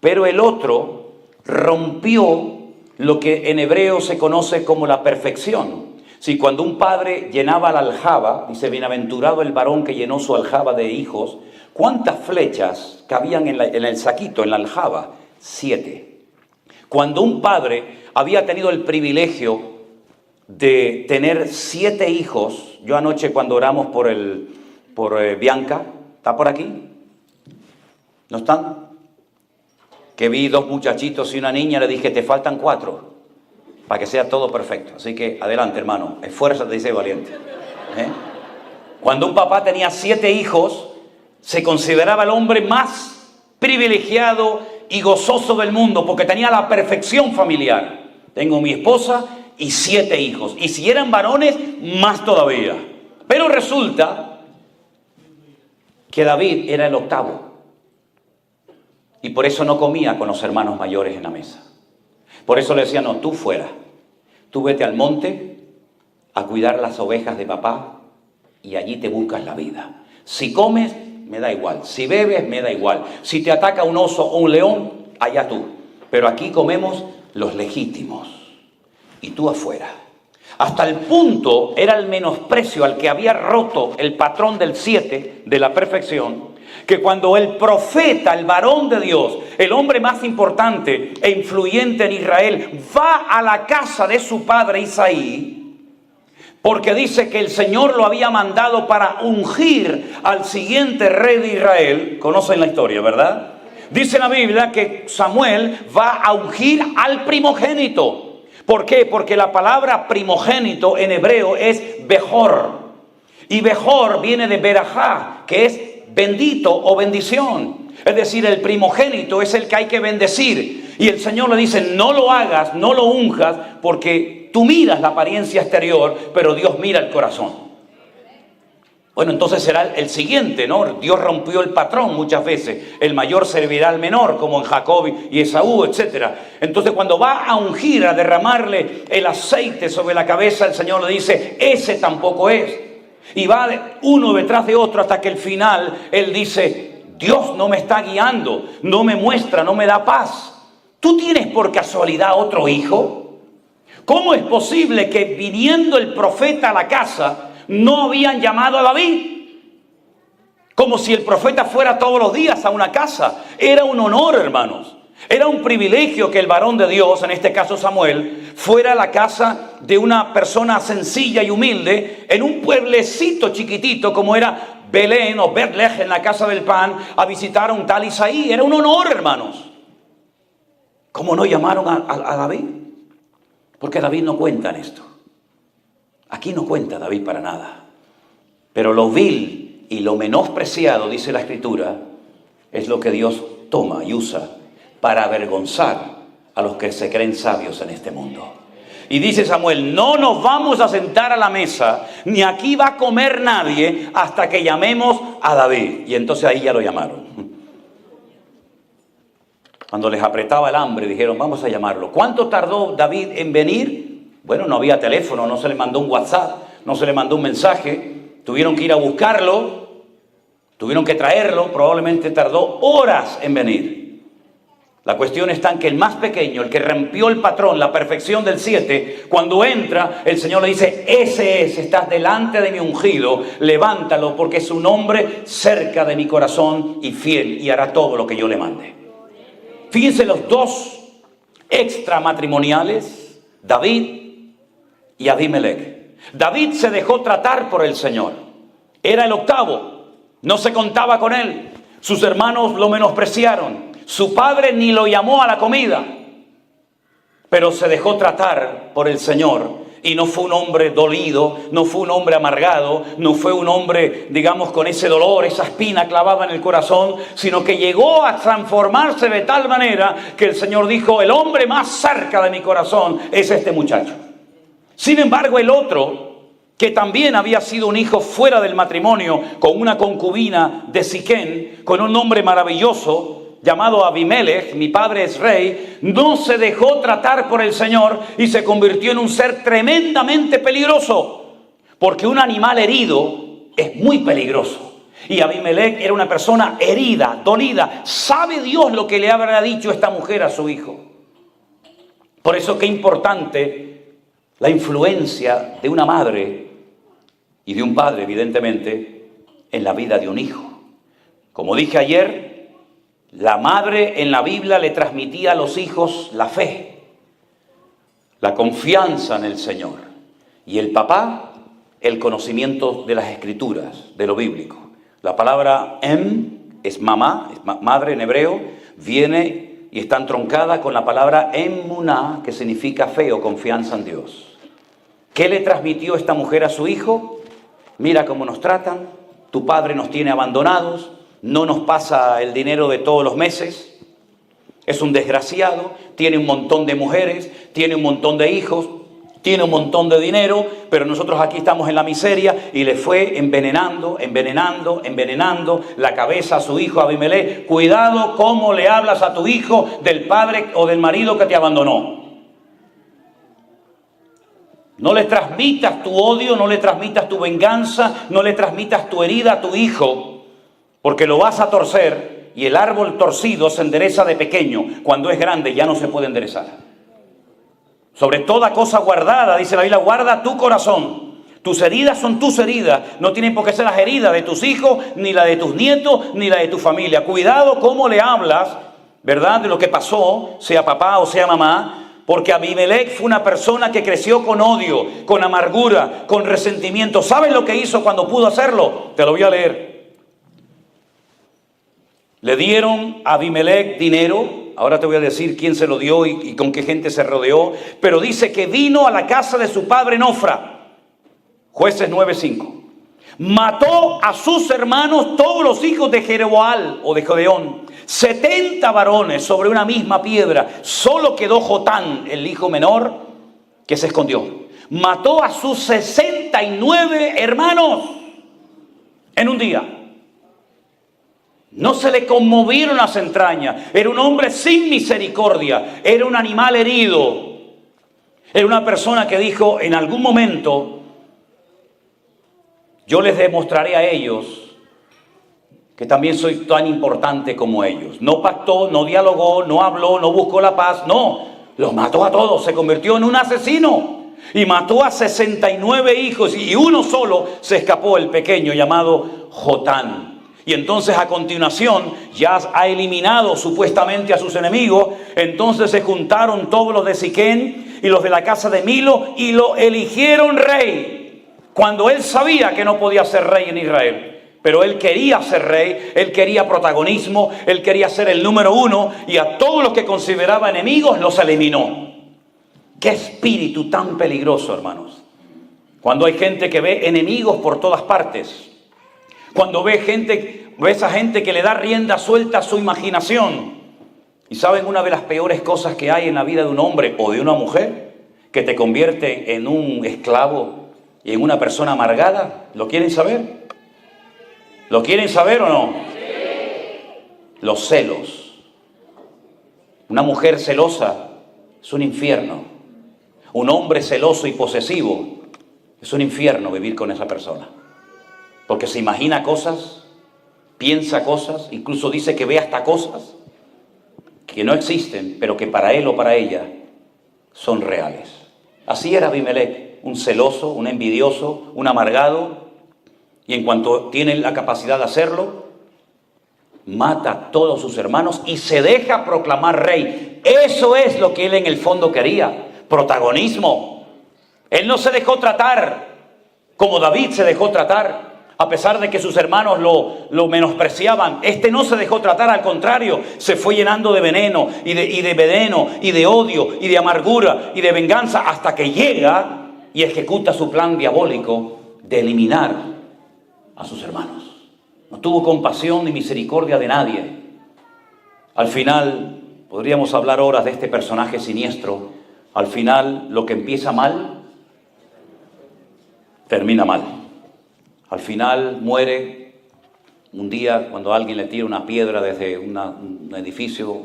Pero el otro rompió lo que en hebreo se conoce como la perfección. Si cuando un padre llenaba la aljaba, dice, bienaventurado el varón que llenó su aljaba de hijos, ¿cuántas flechas cabían en el saquito, en la aljaba? 7. Cuando un padre había tenido el privilegio de tener 7 hijos, yo anoche cuando oramos por Bianca, ¿está por aquí? ¿No están? Que vi 2 muchachitos y una niña, le dije, te faltan 4. para que sea todo perfecto. Así que adelante, hermano, esfuérzate y sé valiente. Cuando un papá tenía 7 hijos, se consideraba el hombre más privilegiado y gozoso del mundo, porque tenía la perfección familiar. Tengo mi esposa y 7 hijos, y si eran varones, más todavía. Pero resulta que David era el octavo, y por eso no comía con los hermanos mayores en la mesa. Por eso le decía, no, tú fuera, tú vete al monte a cuidar las ovejas de papá, y allí te buscas la vida. Si comes, me da igual. Si bebes, me da igual. Si te ataca un oso o un león, allá tú. Pero aquí comemos los legítimos. Y tú afuera. Hasta el punto era el menosprecio al que había roto el patrón del 7 de la perfección, que cuando el profeta, el varón de Dios, el hombre más importante e influyente en Israel, va a la casa de su padre Isaí, porque dice que el Señor lo había mandado para ungir al siguiente rey de Israel. Conocen la historia, ¿verdad? Dice la Biblia que Samuel va a ungir al primogénito. ¿Por qué? Porque la palabra primogénito en hebreo es Bejor. Y Bejor viene de Berajá, que es bendito o bendición. Es decir, el primogénito es el que hay que bendecir. Y el Señor le dice, no lo hagas, no lo unjas, porque tú miras la apariencia exterior, pero Dios mira el corazón. Bueno, entonces será el siguiente, ¿no? Dios rompió el patrón muchas veces. El mayor servirá al menor, como en Jacob y Esaú, etc. Entonces cuando va a ungir, a derramarle el aceite sobre la cabeza, el Señor le dice, ese tampoco es. Y va uno detrás de otro hasta que al final Él dice, Dios no me está guiando, no me muestra, no me da paz. ¿Tú tienes por casualidad otro hijo? ¿Cómo es posible que viniendo el profeta a la casa no habían llamado a David? Como si el profeta fuera todos los días a una casa. Era un honor, hermanos. Era un privilegio que el varón de Dios, en este caso Samuel, fuera a la casa de una persona sencilla y humilde en un pueblecito chiquitito como era Belén o Betlehem, en la casa del pan, a visitar a un tal Isaí. Era un honor, hermanos. ¿Cómo no llamaron a David? Porque David no cuenta en esto. Aquí no cuenta David para nada. Pero lo vil y lo menospreciado, dice la Escritura, es lo que Dios toma y usa para avergonzar a los que se creen sabios en este mundo. Y dice Samuel, no nos vamos a sentar a la mesa, ni aquí va a comer nadie hasta que llamemos a David. Y entonces ahí ya lo llamaron. Cuando les apretaba el hambre, dijeron, vamos a llamarlo. ¿Cuánto tardó David en venir? Bueno, no había teléfono, no se le mandó un WhatsApp, no se le mandó un mensaje. Tuvieron que ir a buscarlo, tuvieron que traerlo, probablemente tardó horas en venir. La cuestión está en que el más pequeño, el que rompió el patrón, la perfección del 7, cuando entra, el Señor le dice, ese es, estás delante de mi ungido, levántalo porque es un hombre cerca de mi corazón y fiel y hará todo lo que yo le mande. Fíjense los dos extramatrimoniales, David y Abimelech. David se dejó tratar por el Señor. Era el octavo, no se contaba con él. Sus hermanos lo menospreciaron. Su padre ni lo llamó a la comida. Pero se dejó tratar por el Señor. Y no fue un hombre dolido, no fue un hombre amargado, no fue un hombre, digamos, con ese dolor, esa espina clavada en el corazón, sino que llegó a transformarse de tal manera que el Señor dijo, el hombre más cerca de mi corazón es este muchacho. Sin embargo, el otro, que también había sido un hijo fuera del matrimonio, con una concubina de Siquén, con un nombre maravilloso, llamado Abimelech, mi padre es rey, no se dejó tratar por el Señor y se convirtió en un ser tremendamente peligroso, porque un animal herido es muy peligroso. Y Abimelech era una persona herida, dolida. ¿Sabe Dios lo que le habrá dicho esta mujer a su hijo? Por eso qué importante la influencia de una madre y de un padre, evidentemente, en la vida de un hijo. Como dije ayer, la madre en la Biblia le transmitía a los hijos la fe, la confianza en el Señor. Y el papá, el conocimiento de las Escrituras, de lo bíblico. La palabra es mamá, es madre en hebreo, viene y está entroncada con la palabra emuná, que significa fe o confianza en Dios. ¿Qué le transmitió esta mujer a su hijo? Mira cómo nos tratan, tu padre nos tiene abandonados, no nos pasa el dinero de todos los meses, es un desgraciado, tiene un montón de mujeres, tiene un montón de hijos, tiene un montón de dinero, pero nosotros aquí estamos en la miseria, y le fue envenenando la cabeza a su hijo Abimelech. Cuidado cómo le hablas a tu hijo del padre o del marido que te abandonó. No le transmitas tu odio, no le transmitas tu venganza, no le transmitas tu herida a tu hijo, porque lo vas a torcer, y el árbol torcido se endereza de pequeño. Cuando es grande ya no se puede enderezar. Sobre toda cosa guardada, dice la Biblia, guarda tu corazón. Tus heridas son tus heridas. No tienen por qué ser las heridas de tus hijos, ni la de tus nietos, ni la de tu familia. Cuidado cómo le hablas, ¿verdad?, de lo que pasó, sea papá o sea mamá. Porque Abimelech fue una persona que creció con odio, con amargura, con resentimiento. ¿Sabes lo que hizo cuando pudo hacerlo? Te lo voy a leer. Le dieron a Abimelech dinero. Ahora te voy a decir quién se lo dio y con qué gente se rodeó. Pero dice que vino a la casa de su padre en Ofra. Jueces 9:5. Mató a sus hermanos, todos los hijos de Jeroboam o de Gedeón. 70 varones sobre una misma piedra. Solo quedó Jotán, el hijo menor, que se escondió. Mató a sus 69 hermanos en un día. No se le conmovieron las entrañas. Era un hombre sin misericordia. Era un animal herido. Era una persona que dijo en algún momento: yo les demostraré a ellos que también soy tan importante como ellos. No pactó, no dialogó, no habló, no buscó la paz. No, los mató a todos. Se convirtió en un asesino. Y mató a 69 hijos. Y uno solo se escapó, el pequeño llamado Jotán. Y entonces a continuación ya ha eliminado supuestamente a sus enemigos. Entonces se juntaron todos los de Siquén y los de la casa de Milo y lo eligieron rey, cuando él sabía que no podía ser rey en Israel. Pero él quería ser rey, él quería protagonismo, él quería ser el número uno, y a todos los que consideraba enemigos los eliminó. ¡Qué espíritu tan peligroso, hermanos! Cuando hay gente que ve enemigos por todas partes. Cuando ves a gente que le da rienda suelta a su imaginación. Y saben, una de las peores cosas que hay en la vida de un hombre o de una mujer, que te convierte en un esclavo y en una persona amargada. ¿Lo quieren saber? ¿Lo quieren saber o no? Los celos. Una mujer celosa es un infierno. Un hombre celoso y posesivo es un infierno vivir con esa persona. Porque se imagina cosas, piensa cosas, incluso dice que ve hasta cosas que no existen, pero que para él o para ella son reales. Así era Abimelech, un celoso, un envidioso, un amargado, y en cuanto tiene la capacidad de hacerlo, mata a todos sus hermanos y se deja proclamar rey. Eso es lo que él en el fondo quería, protagonismo. Él no se dejó tratar como David se dejó tratar. A pesar de que sus hermanos lo menospreciaban, este no se dejó tratar, al contrario, se fue llenando de veneno y de odio y de amargura y de venganza, hasta que llega y ejecuta su plan diabólico de eliminar a sus hermanos. No tuvo compasión ni misericordia de nadie. Al final, podríamos hablar horas de este personaje siniestro. Al final, lo que empieza mal, termina mal. Al final muere un día cuando alguien le tira una piedra desde un edificio,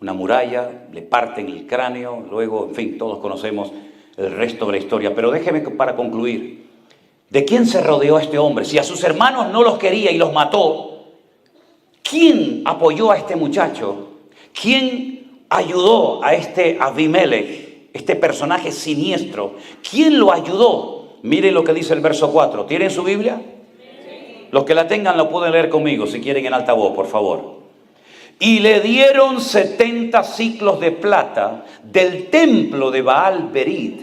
una muralla, le parten el cráneo, luego, en fin, todos conocemos el resto de la historia. Pero déjeme para concluir, ¿de quién se rodeó este hombre? Si a sus hermanos no los quería y los mató, ¿quién apoyó a este muchacho? ¿Quién ayudó a este Abimelech, este personaje siniestro? ¿Quién lo ayudó? Miren lo que dice el verso 4. ¿Tienen su Biblia? Sí. Los que la tengan lo pueden leer conmigo, si quieren en alta voz, por favor. Y le dieron 70 siclos de plata del templo de Baal Berit,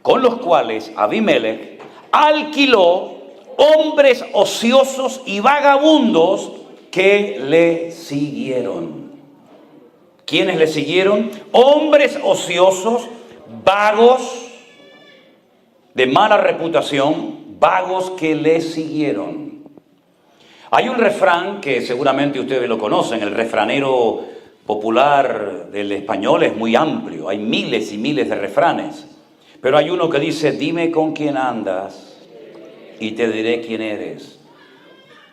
con los cuales Abimelech alquiló hombres ociosos y vagabundos que le siguieron. ¿Quiénes le siguieron? Hombres ociosos, vagos, de mala reputación, vagos que le siguieron. Hay un refrán que seguramente ustedes lo conocen, el refranero popular del español es muy amplio, hay miles y miles de refranes, pero hay uno que dice: dime con quién andas y te diré quién eres.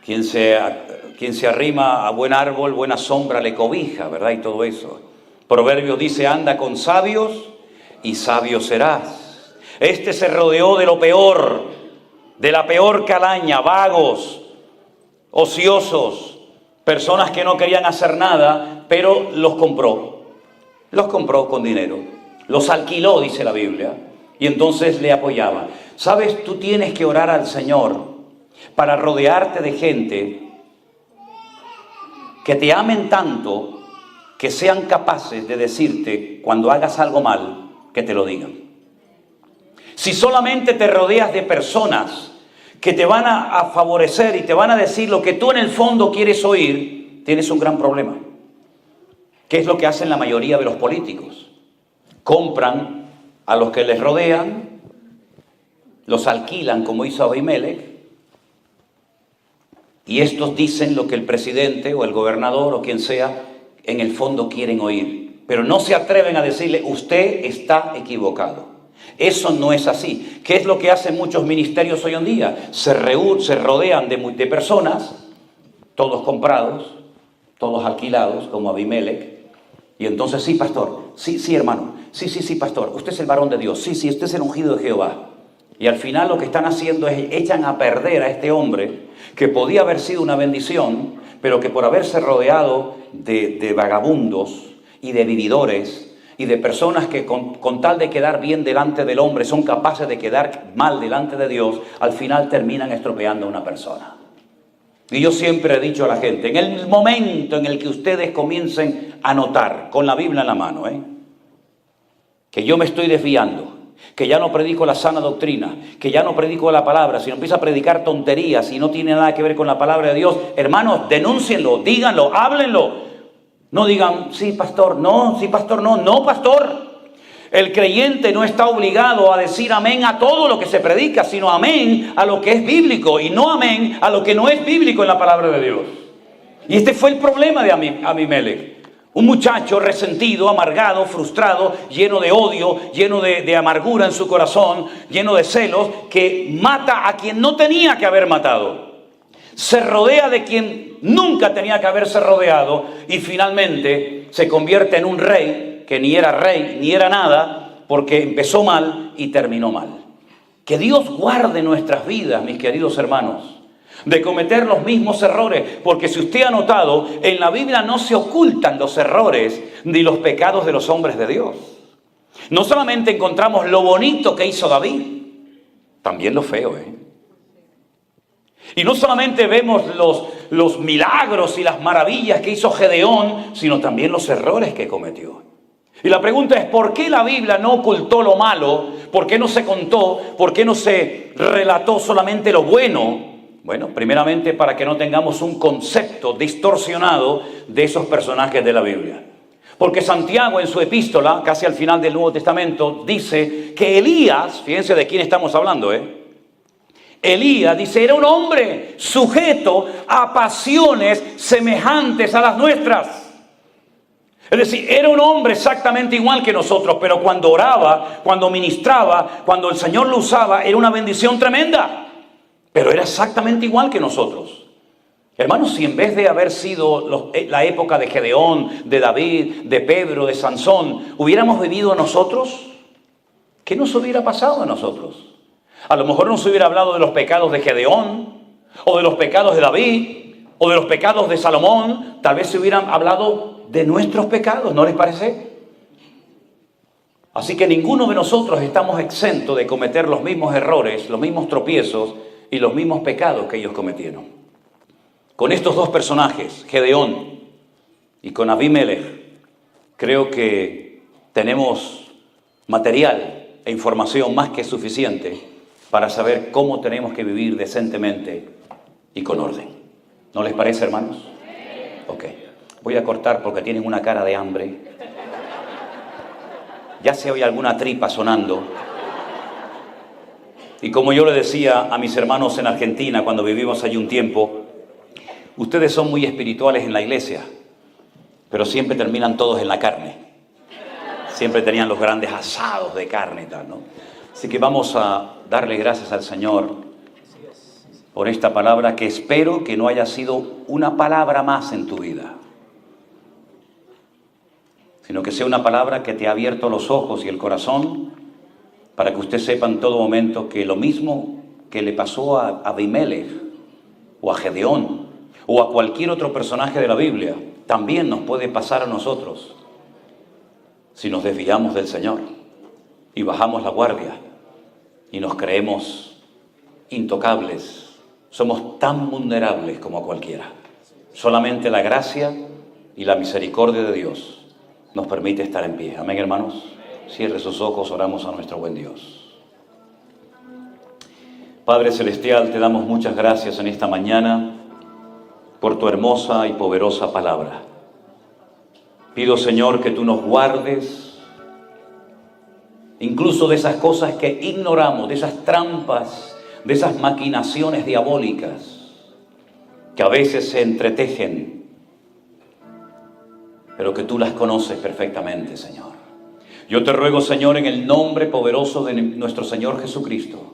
Quien se arrima a buen árbol, buena sombra le cobija, ¿verdad? Y todo eso. Proverbio dice: anda con sabios y sabio serás. Este se rodeó de lo peor, de la peor calaña, vagos, ociosos, personas que no querían hacer nada, pero los compró con dinero, los alquiló, dice la Biblia, y entonces le apoyaba. ¿Sabes? Tú tienes que orar al Señor para rodearte de gente que te amen tanto que sean capaces de decirte cuando hagas algo mal, que te lo digan. Si solamente te rodeas de personas que te van a favorecer y te van a decir lo que tú en el fondo quieres oír, tienes un gran problema. ¿Qué es lo que hacen la mayoría de los políticos? Compran a los que les rodean, los alquilan como hizo Abimelech, y estos dicen lo que el presidente o el gobernador o quien sea en el fondo quieren oír, pero no se atreven a decirle: usted está equivocado. Eso no es así. ¿Qué es lo que hacen muchos ministerios hoy en día? Se rodean de personas, todos comprados, todos alquilados, como Abimelech, y entonces: sí, pastor, sí, hermano, sí, pastor, usted es el varón de Dios, sí, usted es el ungido de Jehová. Y al final lo que están haciendo es echan a perder a este hombre que podía haber sido una bendición, pero que por haberse rodeado de vagabundos y de vividores y de personas que con tal de quedar bien delante del hombre son capaces de quedar mal delante de Dios, al final terminan estropeando a una persona. Y yo siempre he dicho a la gente, en el momento en el que ustedes comiencen a notar, con la Biblia en la mano, que yo me estoy desviando, que ya no predico la sana doctrina, que ya no predico la palabra, sino empiezo a predicar tonterías y no tiene nada que ver con la palabra de Dios, hermanos, denúncienlo, díganlo, háblenlo. No digan: sí, pastor, no, no, pastor. El creyente no está obligado a decir amén a todo lo que se predica, sino amén a lo que es bíblico y no amén a lo que no es bíblico en la palabra de Dios. Y este fue el problema de Abimelech. Un muchacho resentido, amargado, frustrado, lleno de odio, lleno de amargura en su corazón, lleno de celos, que mata a quien no tenía que haber matado. Se rodea de quien nunca tenía que haberse rodeado y finalmente se convierte en un rey que ni era nada, porque empezó mal y terminó mal. Que Dios guarde nuestras vidas, mis queridos hermanos, de cometer los mismos errores, porque si usted ha notado, en la Biblia no se ocultan los errores ni los pecados de los hombres de Dios. No solamente encontramos lo bonito que hizo David, también lo feo, Y no solamente vemos los milagros y las maravillas que hizo Gedeón, sino también los errores que cometió. Y la pregunta es: ¿por qué la Biblia no ocultó lo malo? ¿Por qué no se contó? ¿Por qué no se relató solamente lo bueno? Bueno, primeramente para que no tengamos un concepto distorsionado de esos personajes de la Biblia. Porque Santiago en su epístola, casi al final del Nuevo Testamento, dice que Elías, fíjense de quién estamos hablando, Elías, dice, era un hombre sujeto a pasiones semejantes a las nuestras. Es decir, era un hombre exactamente igual que nosotros, pero cuando oraba, cuando ministraba, cuando el Señor lo usaba, era una bendición tremenda. Pero era exactamente igual que nosotros. Hermanos, si en vez de haber sido la época de Gedeón, de David, de Pedro, de Sansón, hubiéramos vivido nosotros, ¿qué nos hubiera pasado a nosotros? A lo mejor nos hubiera hablado de los pecados de Gedeón, o de los pecados de David, o de los pecados de Salomón. Tal vez se hubieran hablado de nuestros pecados, ¿no les parece? Así que ninguno de nosotros estamos exentos de cometer los mismos errores, los mismos tropiezos y los mismos pecados que ellos cometieron. Con estos dos personajes, Gedeón y con Abimelech, creo que tenemos material e información más que suficiente para saber cómo tenemos que vivir decentemente y con orden. ¿No les parece, hermanos? Ok. Voy a cortar porque tienen una cara de hambre. Ya se oye alguna tripa sonando. Y como yo le decía a mis hermanos en Argentina cuando vivimos allí un tiempo, ustedes son muy espirituales en la iglesia, pero siempre terminan todos en la carne. Siempre tenían los grandes asados de carne y tal, ¿no? Así que vamos a darle gracias al Señor por esta palabra, que espero que no haya sido una palabra más en tu vida, sino que sea una palabra que te ha abierto los ojos y el corazón para que usted sepa en todo momento que lo mismo que le pasó a Abimelech o a Gedeón o a cualquier otro personaje de la Biblia, también nos puede pasar a nosotros si nos desviamos del Señor y bajamos la guardia y nos creemos intocables. Somos tan vulnerables como cualquiera. Solamente la gracia y la misericordia de Dios nos permite estar en pie. Amén, hermanos. Cierre sus ojos, oramos a nuestro buen Dios. Padre Celestial, te damos muchas gracias en esta mañana por tu hermosa y poderosa palabra. Pido, Señor, que tú nos guardes incluso de esas cosas que ignoramos, de esas trampas, de esas maquinaciones diabólicas que a veces se entretejen, pero que tú las conoces perfectamente, Señor. Yo te ruego, Señor, en el nombre poderoso de nuestro Señor Jesucristo,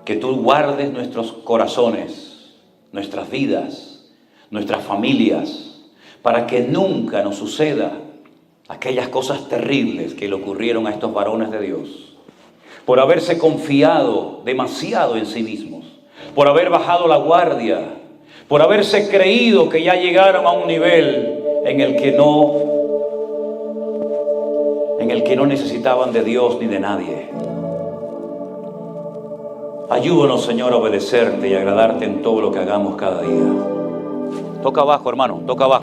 que tú guardes nuestros corazones, nuestras vidas, nuestras familias, para que nunca nos suceda aquellas cosas terribles que le ocurrieron a estos varones de Dios, por haberse confiado demasiado en sí mismos, por haber bajado la guardia, por haberse creído que ya llegaron a un nivel en el que no necesitaban de Dios ni de nadie. Ayúdanos, Señor, a obedecerte y agradarte en todo lo que hagamos cada día. Toca abajo, hermano, toca abajo.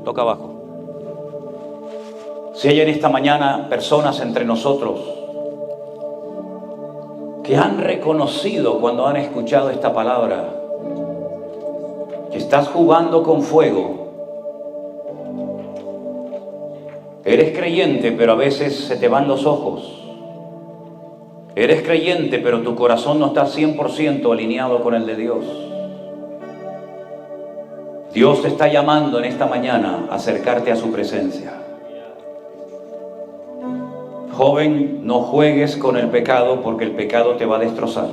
Toca abajo. Si hay en esta mañana personas entre nosotros que han reconocido cuando han escuchado esta palabra que estás jugando con fuego, eres creyente pero a veces se te van los ojos, eres creyente pero tu corazón no está 100% alineado con el de Dios. Dios te está llamando en esta mañana a acercarte a su presencia. Joven, no juegues con el pecado porque el pecado te va a destrozar.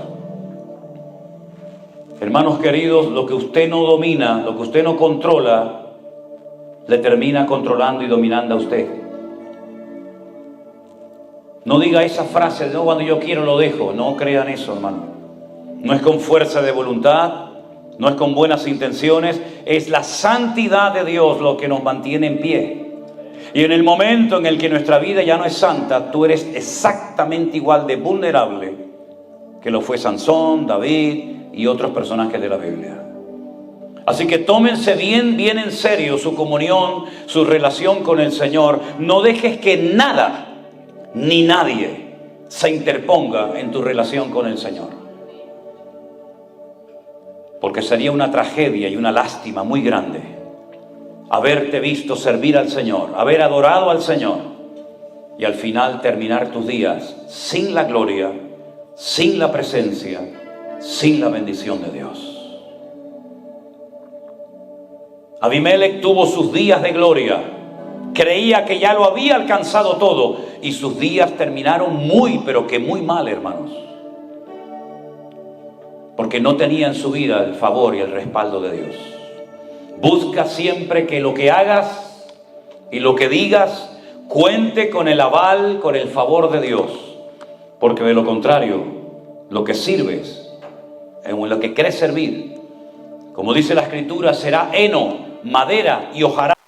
Hermanos queridos, lo que usted no domina, lo que usted no controla, le termina controlando y dominando a usted. No diga esa frase de no, cuando yo quiero lo dejo. No crean eso, hermano. No es con fuerza de voluntad, no es con buenas intenciones, es la santidad de Dios lo que nos mantiene en pie. Y en el momento en el que nuestra vida ya no es santa, tú eres exactamente igual de vulnerable que lo fue Sansón, David y otros personajes de la Biblia. Así que tómense bien en serio su comunión, su relación con el Señor. No dejes que nada ni nadie se interponga en tu relación con el Señor. Porque sería una tragedia y una lástima muy grande haberte visto servir al Señor, haber adorado al Señor y al final terminar tus días sin la gloria, sin la presencia, sin la bendición de Dios. Abimelec tuvo sus días de gloria. Creía que ya lo había alcanzado todo y sus días terminaron muy, pero que muy mal, hermanos. Porque no tenía en su vida el favor y el respaldo de Dios. Busca siempre que lo que hagas y lo que digas cuente con el aval, con el favor de Dios. Porque de lo contrario, lo que sirves, en lo que crees servir, como dice la Escritura, será heno, madera y hojarasca.